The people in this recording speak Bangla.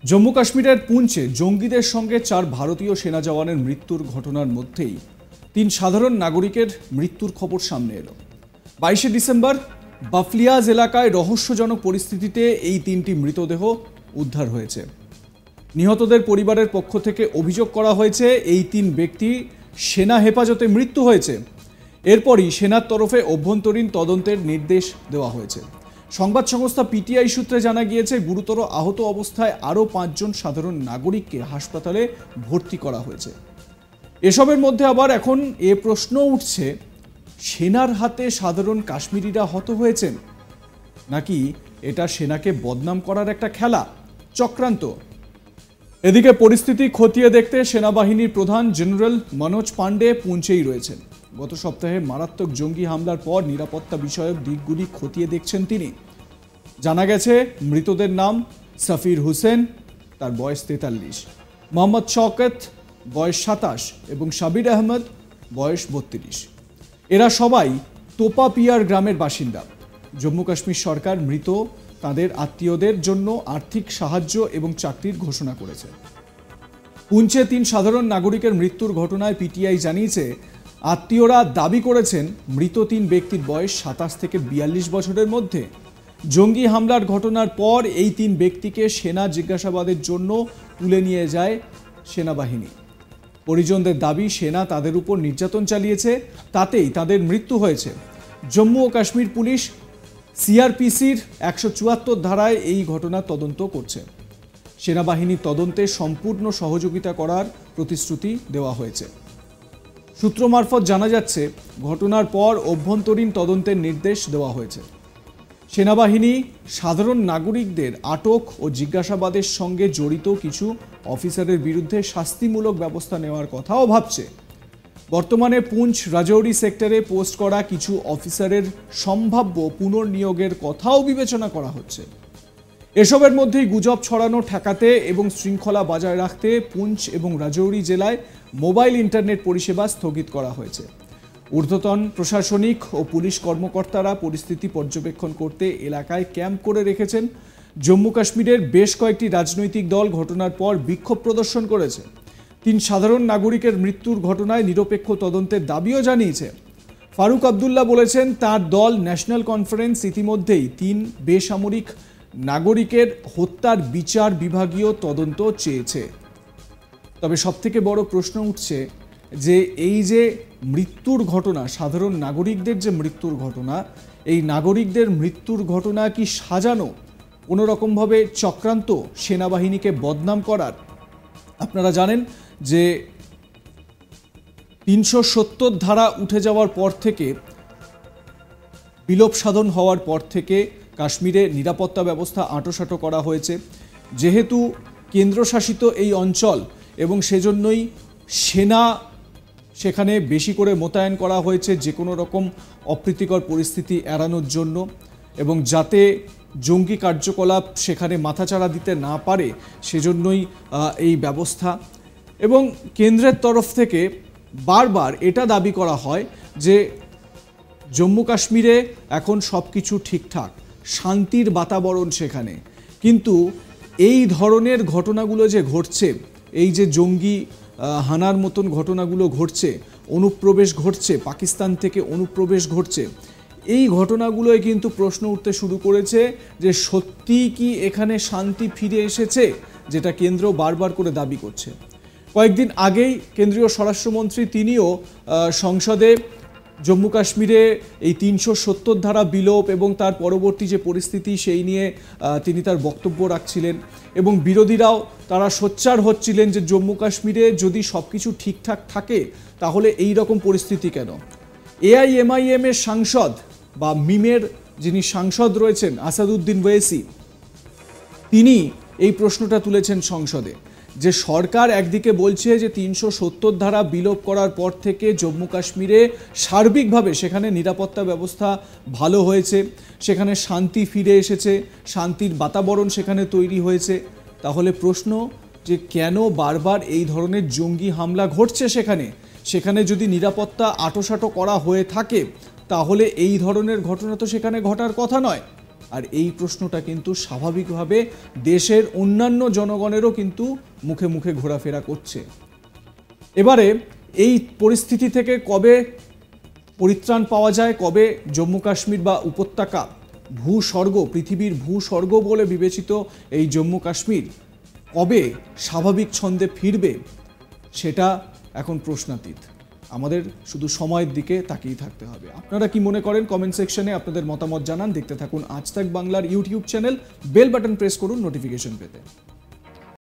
জম্মু কাশ্মীরের পুঞ্চে জঙ্গিদের সঙ্গে 4 ভারতীয় সেনা জওয়ানের মৃত্যুর ঘটনার মধ্যেই 3 সাধারণ নাগরিকের মৃত্যুর খবর সামনে এলো। 22 ডিসেম্বর বাফলিয়াজ এলাকায় রহস্যজনক পরিস্থিতিতে এই 3টি মৃতদেহ উদ্ধার হয়েছে। নিহতদের পরিবারের পক্ষ থেকে অভিযোগ করা হয়েছে এই 3 ব্যক্তি সেনা হেফাজতে মৃত্যু হয়েছে। এরপরই সেনার তরফে অভ্যন্তরীণ তদন্তের নির্দেশ দেওয়া হয়েছে। সংবাদ সংস্থা পিটিআই সূত্রে জানা গিয়েছে, গুরুতর আহত অবস্থায় আরও 5 জন সাধারণ নাগরিককে হাসপাতালে ভর্তি করা হয়েছে। এসবের মধ্যে আবার এখন এ প্রশ্ন উঠছে, সেনার হাতে সাধারণ কাশ্মীরিরা হত হয়েছেন নাকি এটা সেনাকে বদনাম করার একটা খেলা, চক্রান্ত? এদিকে পরিস্থিতি খতিয়ে দেখতে সেনাবাহিনীর প্রধান জেনারেল মনোজ পান্ডে পুঞ্চেই রয়েছেন। গত সপ্তাহে মারাত্মক জঙ্গি হামলার পর নিরাপত্তা বিষয়ক দিকগুলি খতিয়ে দেখছেন তিনি। জানা গেছে, মৃতদের নাম সাফির হুসেন, তার বয়স 43, মোহাম্মদ শওকত, বয়স 27 এবং সাবির আহমদ, বয়স 32। এরা সবাই তোপাপিয়ার গ্রামের বাসিন্দা। জম্মু কাশ্মীর সরকার মৃত তাদের আত্মীয়দের জন্য আর্থিক সাহায্য এবং চাকরির ঘোষণা করেছে। পুঞ্চে 3 সাধারণ নাগরিকের মৃত্যুর ঘটনায় পিটিআই জানিয়েছে, আত্মীয়রা দাবি করেছেন মৃত 3 ব্যক্তির বয়স 27 থেকে 42 বছরের মধ্যে। জঙ্গি হামলার ঘটনার পর এই 3 ব্যক্তিকে সেনা জিজ্ঞাসাবাদের জন্য তুলে নিয়ে যায় সেনাবাহিনী। পরিজনদের দাবি, সেনা তাদের উপর নির্যাতন চালিয়েছে, তাতেই তাদের মৃত্যু হয়েছে। জম্মু ও কাশ্মীর পুলিশ সিআরপিসির 174 ধারায় এই ঘটনার তদন্ত করছে। সেনাবাহিনীর তদন্তে সম্পূর্ণ সহযোগিতা করার প্রতিশ্রুতি দেওয়া হয়েছে। সূত্র মারফত জানা যাচ্ছে, ঘটনার পর অভ্যন্তরীণ তদন্তের নির্দেশ দেওয়া হয়েছে। সেনাবাহিনী সাধারণ নাগরিকদের আটক ও জিজ্ঞাসাবাদের সঙ্গে জড়িত কিছু অফিসারের বিরুদ্ধে শাস্তিমূলক ব্যবস্থা নেওয়ার কথাও ভাবছে। বর্তমানে পুঞ্চ রাজৌরি সেক্টরে পোস্ট করা কিছু অফিসারের সম্ভাব্য পুনর্নিয়োগের কথাও বিবেচনা করা হচ্ছে। এসবের মধ্যেই গুজব ছড়ানো ঠেকাতে এবং শৃঙ্খলা বজায় রাখতে পুঞ্চ এবং রাজৌরি জেলায় মোবাইল ইন্টারনেট পরিষেবা স্থগিত করা হয়েছে। ঊর্ধ্বতন প্রশাসনিক ও পুলিশ কর্মকর্তারা পরিস্থিতি পর্যবেক্ষণ করতে এলাকায় ক্যাম্প করে রেখেছেন। জম্মু কাশ্মীরের বেশ কয়েকটি রাজনৈতিক দল ঘটনার পর বিক্ষোভ প্রদর্শন করেছে। 3 সাধারণ নাগরিকের মৃত্যুর ঘটনায় নিরপেক্ষ তদন্তের দাবিও জানিয়েছে। ফারুক আবদুল্লাহ বলেছেন, তার দল ন্যাশনাল কনফারেন্স ইতিমধ্যেই 3 বেসামরিক নাগরিকের হত্যার বিচার বিভাগীয় তদন্ত চেয়েছে। তবে সবথেকে বড় প্রশ্ন উঠছে যে এই যে মৃত্যুর ঘটনা, সাধারণ নাগরিকদের যে মৃত্যুর ঘটনা, এই নাগরিকদের মৃত্যুর ঘটনা কি সাজানো, কোনো রকমভাবে চক্রান্ত সেনাবাহিনীকে বদনাম করার? আপনারা জানেন যে 370 ধারা উঠে যাওয়ার পর থেকে, বিলোপ সাধন হওয়ার পর থেকে কাশ্মীরে নিরাপত্তা ব্যবস্থা আঁটোসাঁটো করা হয়েছে। যেহেতু কেন্দ্রশাসিত এই অঞ্চল এবং সেজন্যই সেনা সেখানে বেশি করে মোতায়েন করা হয়েছে যে কোনো রকম অপ্রীতিকর পরিস্থিতি এড়ানোর জন্য, এবং যাতে জঙ্গি কার্যকলাপ সেখানে মাথাচাড়া দিতে না পারে সেজন্যই এই ব্যবস্থা। এবং কেন্দ্রের তরফ থেকে বারবার এটা দাবি করা হয় যে জম্মু কাশ্মীরে এখন সব কিছু ঠিকঠাক, শান্তির বাতাবরণ সেখানে। কিন্তু এই ধরনের ঘটনাগুলো যে ঘটছে, এই যে জঙ্গি হানার মতন ঘটনাগুলো ঘটছে, অনুপ্রবেশ ঘটছে, পাকিস্তান থেকে অনুপ্রবেশ ঘটছে, এই ঘটনাগুলোয় কিন্তু প্রশ্ন উঠতে শুরু করেছে যে সত্যিই কি এখানে শান্তি ফিরে এসেছে, যেটা কেন্দ্র বারবার করে দাবি করছে। কয়েকদিন আগেই কেন্দ্রীয় স্বরাষ্ট্রমন্ত্রী তিনিও সংসদে জম্মু কাশ্মীরে এই 370 ধারা বিলোপ এবং তার পরবর্তী যে পরিস্থিতি সেই নিয়ে তিনি তার বক্তব্য রাখছিলেন, এবং বিরোধীরাও তারা সোচ্চার হচ্ছিলেন যে জম্মু কাশ্মীরে যদি সব কিছু ঠিকঠাক থাকে তাহলে এই রকম পরিস্থিতি কেন? এআইএমআইএম এর সাংসদ বা মিমের যিনি সাংসদ রয়েছেন আসাদুদ্দিন ওয়েসি, তিনি এই প্রশ্নটা তুলেছেন সংসদে যে সরকার একদিকে বলছে যে 370 ধারা বিলোপ করার পর থেকে জম্মু কাশ্মীরে সার্বিকভাবে সেখানে নিরাপত্তা ব্যবস্থা ভালো হয়েছে, সেখানে শান্তি ফিরে এসেছে, শান্তির বাতাবরণ সেখানে তৈরি হয়েছে। তাহলে প্রশ্ন যে কেন বারবার এই ধরনের জঙ্গি হামলা ঘটছে সেখানে? সেখানে যদি নিরাপত্তা আঁটোসাঁটো করা হয়ে থাকে তাহলে এই ধরনের ঘটনা তো সেখানে ঘটার কথা নয়। আর এই প্রশ্নটা কিন্তু স্বাভাবিকভাবে দেশের অন্যান্য জনগণেরও কিন্তু মুখে মুখে ঘোরাফেরা করছে। এবারে এই পরিস্থিতি থেকে কবে পরিত্রাণ পাওয়া যায়, কবে জম্মু কাশ্মীর বা উপত্যকা ভূস্বর্গ, পৃথিবীর ভূস্বর্গ বলে বিবেচিত এই জম্মু কাশ্মীর কবে স্বাভাবিক ছন্দে ফিরবে, সেটা এখন প্রশ্নাতীত। আমাদের শুধু সময়ের দিকে তাকিয়ে থাকতে হবে। আপনারা কি মনে করেন কমেন্ট সেকশনে আপনাদের মতামত জানান। দেখতে থাকুন আজ তাক বাংলার YouTube channel, bell button press করুন নোটিফিকেশন পেতে।